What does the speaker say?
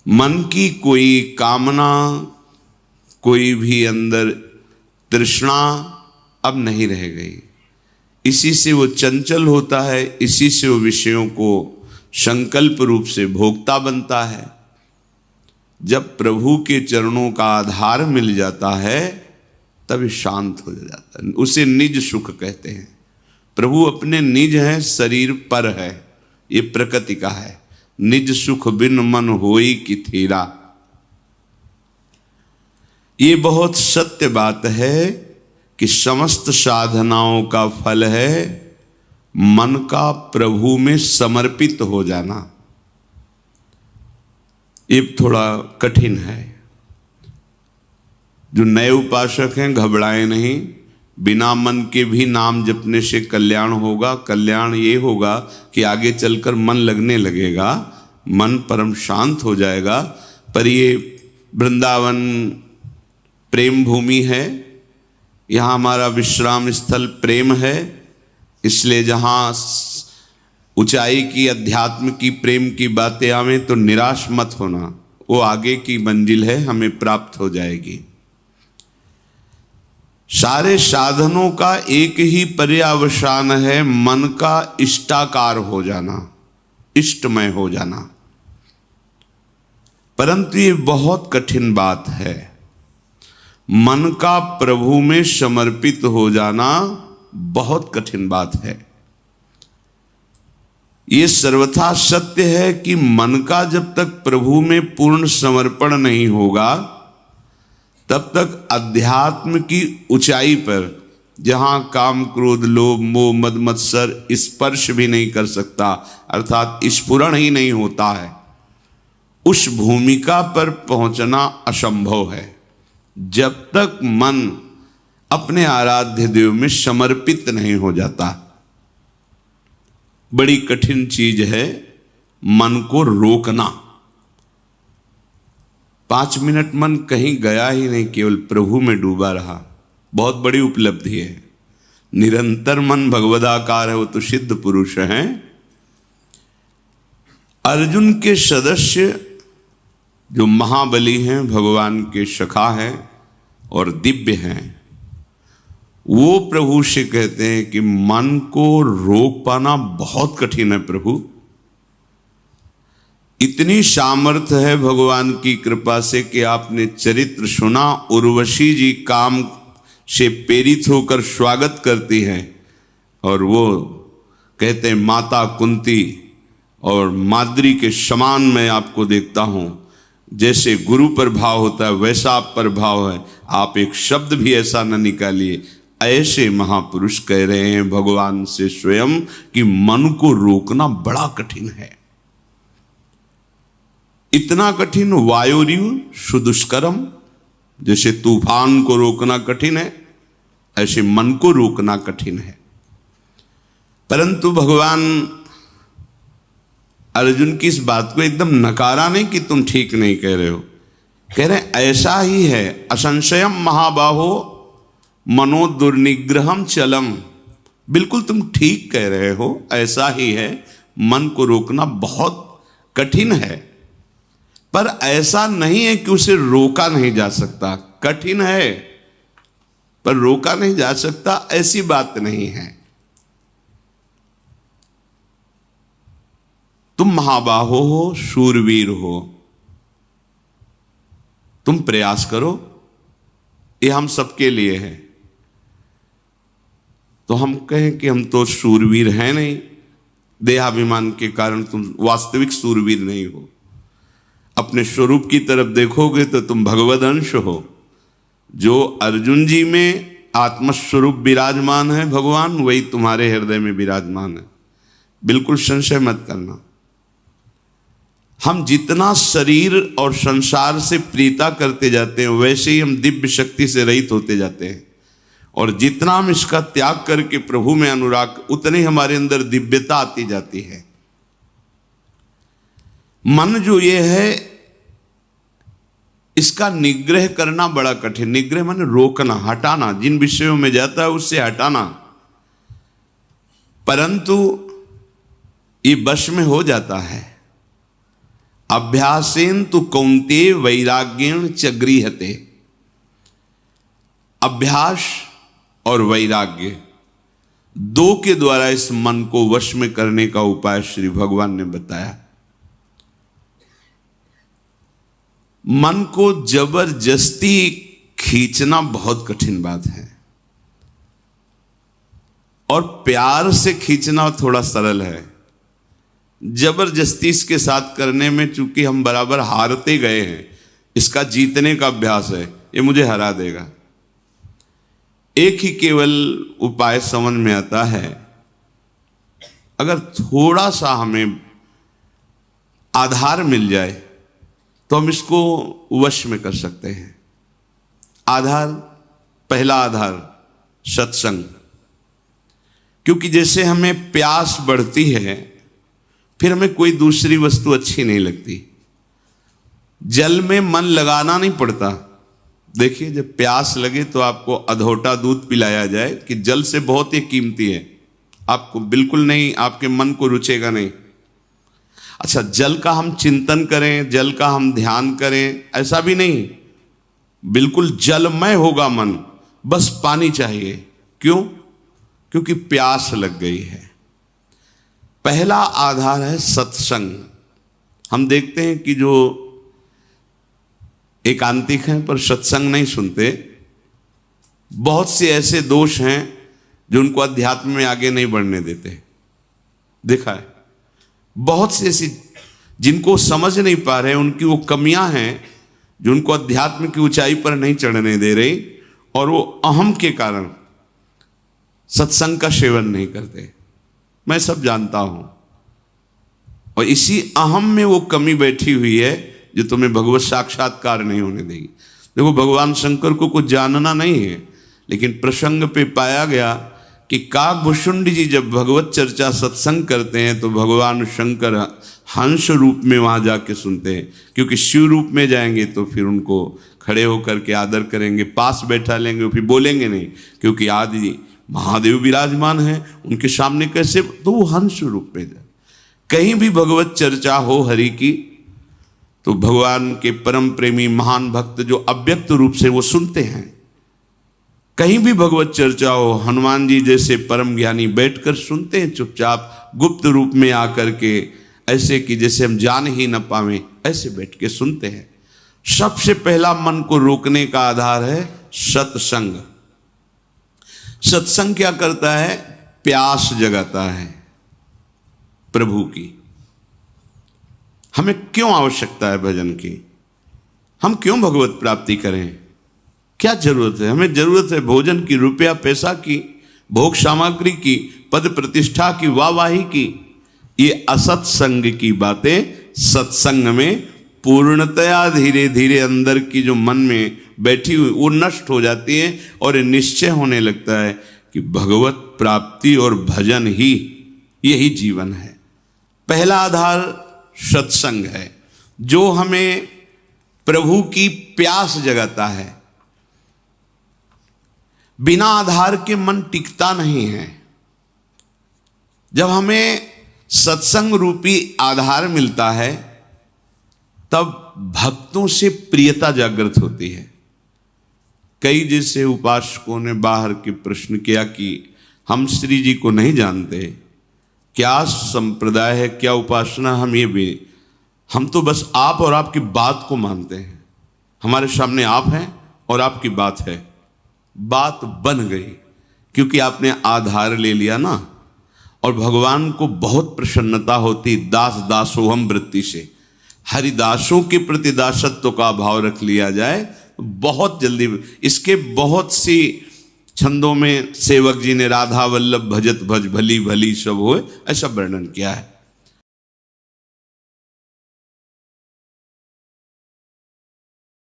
मन की कोई कामना, कोई भी अंदर तृष्णा अब नहीं रह गई। इसी से वो चंचल होता है, इसी से वो विषयों को संकल्प रूप से भोगता बनता है। जब प्रभु के चरणों का आधार मिल जाता है तब शांत हो जाता है। उसे निज सुख कहते हैं। प्रभु अपने निज हैं, शरीर पर है, ये प्रकृति का है। निज सुख बिन मन होई कि थीरा। ये बहुत सत्य बात है कि समस्त साधनाओं का फल है मन का प्रभु में समर्पित हो जाना। ये थोड़ा कठिन है। जो नए उपासक हैं घबराए नहीं, बिना मन के भी नाम जपने से कल्याण होगा। कल्याण ये होगा कि आगे चलकर मन लगने लगेगा, मन परम शांत हो जाएगा। पर ये वृंदावन प्रेम भूमि है, यहाँ हमारा विश्राम स्थल प्रेम है। इसलिए जहाँ ऊंचाई की, अध्यात्म की, प्रेम की बातें आवें तो निराश मत होना, वो आगे की मंजिल है, हमें प्राप्त हो जाएगी। सारे साधनों का एक ही पर्यावसान है, मन का इष्टाकार हो जाना, इष्टमय हो जाना। परंतु ये बहुत कठिन बात है। मन का प्रभु में समर्पित हो जाना बहुत कठिन बात है। ये सर्वथा सत्य है कि मन का जब तक प्रभु में पूर्ण समर्पण नहीं होगा तब तक अध्यात्म की ऊंचाई पर, जहां काम क्रोध लोभ मोह मद मत्सर स्पर्श भी नहीं कर सकता, अर्थात स्फुरण ही नहीं होता है, उस भूमिका पर पहुंचना असंभव है जब तक मन अपने आराध्य देव में समर्पित नहीं हो जाता। बड़ी कठिन चीज है मन को रोकना। 5 मिनट मन कहीं गया ही नहीं, केवल प्रभु में डूबा रहा, बहुत बड़ी उपलब्धि है। निरंतर मन भगवदाकार है, वो तो सिद्ध पुरुष हैं। अर्जुन के सदस्य जो महाबली हैं, भगवान के सखा हैं और दिव्य हैं, वो प्रभु से कहते हैं कि मन को रोक पाना बहुत कठिन है प्रभु। इतनी सामर्थ्य है भगवान की कृपा से कि आपने चरित्र सुना, उर्वशी जी काम से प्रेरित होकर स्वागत करती हैं और वो कहते हैं माता कुंती और माद्री के समान मैं आपको देखता हूं। जैसे गुरु पर भाव होता है वैसा आप पर भाव है, आप एक शब्द भी ऐसा न निकालिए। ऐसे महापुरुष कह रहे हैं भगवान से स्वयं कि मन को रोकना बड़ा कठिन है। इतना कठिन वायुरिव सुदुष्करम, जैसे तूफान को रोकना कठिन है, ऐसे मन को रोकना कठिन है। परंतु भगवान अर्जुन की इस बात को एकदम नकारा नहीं कि तुम ठीक नहीं कह रहे हो, कह रहे ऐसा ही है। असंशयम महाबाहो मनो दुर्निग्रहम चलम, बिल्कुल तुम ठीक कह रहे हो, ऐसा ही है। मन को रोकना बहुत कठिन है, पर ऐसा नहीं है कि उसे रोका नहीं जा सकता। कठिन है पर रोका नहीं जा सकता, ऐसी बात नहीं है। तुम महाबाहो हो, शूरवीर हो, तुम प्रयास करो, ये हम सबके लिए है। तो हम कहें कि हम तो शूरवीर हैं नहीं, देहाभिमान के कारण तुम वास्तविक शूरवीर नहीं हो। अपने स्वरूप की तरफ देखोगे तो तुम भगवद अंश हो। जो अर्जुन जी में आत्मस्वरूप विराजमान है भगवान, वही तुम्हारे हृदय में विराजमान है, बिल्कुल संशय मत करना। हम जितना शरीर और संसार से प्रीता करते जाते हैं वैसे ही हम दिव्य शक्ति से रहित होते जाते हैं, और जितना हम इसका त्याग करके प्रभु में अनुराग, उतनी हमारे अंदर दिव्यता आती जाती है। मन जो ये है इसका निग्रह करना बड़ा कठिन। निग्रह माने रोकना, हटाना, जिन विषयों में जाता है उससे हटाना। परंतु ये वश में हो जाता है। अभ्यासेन तु कौन्तेय वैराग्येण च गृह्यते। अभ्यास और वैराग्य दो के द्वारा इस मन को वश में करने का उपाय श्री भगवान ने बताया। मन को जबरदस्ती खींचना बहुत कठिन बात है और प्यार से खींचना थोड़ा सरल है। जबरदस्ती इसके साथ करने में चूंकि हम बराबर हारते गए हैं, इसका जीतने का अभ्यास है, ये मुझे हरा देगा। एक ही केवल उपाय समझ में आता है, अगर थोड़ा सा हमें आधार मिल जाए तो हम इसको वश में कर सकते हैं। आधार, पहला आधार सत्संग। क्योंकि जैसे हमें प्यास बढ़ती है फिर हमें कोई दूसरी वस्तु अच्छी नहीं लगती। जल में मन लगाना नहीं पड़ता। देखिए, जब प्यास लगे तो आपको अधोटा दूध पिलाया जाए कि जल से बहुत ही कीमती है, आपको बिल्कुल नहीं, आपके मन को रुचेगा नहीं। अच्छा, जल का हम चिंतन करें, जल का हम ध्यान करें, ऐसा भी नहीं, बिल्कुल जलमय होगा मन, बस पानी चाहिए। क्यों? क्योंकि प्यास लग गई है। पहला आधार है सत्संग। हम देखते हैं कि जो एकांतिक हैं पर सत्संग नहीं सुनते, बहुत से ऐसे दोष हैं जो उनको अध्यात्म में आगे नहीं बढ़ने देते। देखा है, बहुत से ऐसी जिनको समझ नहीं पा रहे, उनकी वो कमियां हैं जो उनको अध्यात्म की ऊंचाई पर नहीं चढ़ने दे रही, और वो अहम के कारण सत्संग का सेवन नहीं करते। मैं सब जानता हूं, और इसी अहम में वो कमी बैठी हुई है जो तुम्हें भगवत साक्षात्कार नहीं होने देगी। देखो, भगवान शंकर को कुछ जानना नहीं है, लेकिन प्रसंग पे पाया गया कि काकभूषुंड जी जब भगवत चर्चा सत्संग करते हैं तो भगवान शंकर हंस रूप में वहां जाके सुनते हैं। क्योंकि शिव रूप में जाएंगे तो फिर उनको खड़े होकर के आदर करेंगे, पास बैठा लेंगे, फिर बोलेंगे नहीं, क्योंकि आदि महादेव विराजमान है, उनके सामने कैसे, तो वो हंस रूप में जाए। कहीं भी भगवत चर्चा हो हरि की तो भगवान के परम प्रेमी महान भक्त जो अव्यक्त रूप से वो सुनते हैं। कहीं भी भगवत चर्चा हो, हनुमान जी जैसे परम ज्ञानी बैठकर सुनते हैं चुपचाप, गुप्त रूप में आकर के, ऐसे कि जैसे हम जान ही न पावे, ऐसे बैठ के सुनते हैं। सबसे पहला मन को रोकने का आधार है सत्संग। सत्संग क्या करता है? प्यास जगाता है प्रभु की। हमें क्यों आवश्यकता है भजन की? हम क्यों भगवत प्राप्ति करें? क्या जरूरत है? हमें जरूरत है भोजन की, रुपया पैसा की, भोग सामग्री की, पद प्रतिष्ठा की, वाहवाही की। ये असत्संग की बातें सत्संग में पूर्णतया धीरे धीरे अंदर की जो मन में बैठी हुई वो नष्ट हो जाती है, और ये निश्चय होने लगता है कि भगवत प्राप्ति और भजन ही यही जीवन है। पहला आधार सत्संग है जो हमें प्रभु की प्यास जगाता है। बिना आधार के मन टिकता नहीं है। जब हमें सत्संग रूपी आधार मिलता है तब भक्तों से प्रियता जागृत होती है। कई जैसे उपासकों ने बाहर के प्रश्न किया कि हम श्री जी को नहीं जानते, क्या संप्रदाय है, क्या उपासना, हम तो बस आप और आपकी बात को मानते हैं। हमारे सामने आप हैं और आपकी बात है। बात बन गई क्योंकि आपने आधार ले लिया ना। और भगवान को बहुत प्रसन्नता होती दास दासोहम वृत्ति से। हरिदासों के प्रति दासत्व का भाव रख लिया जाए तो बहुत जल्दी। इसके बहुत सी छंदों में सेवक जी ने राधा वल्लभ भजत भज भली भली सब होए, ऐसा वर्णन किया है।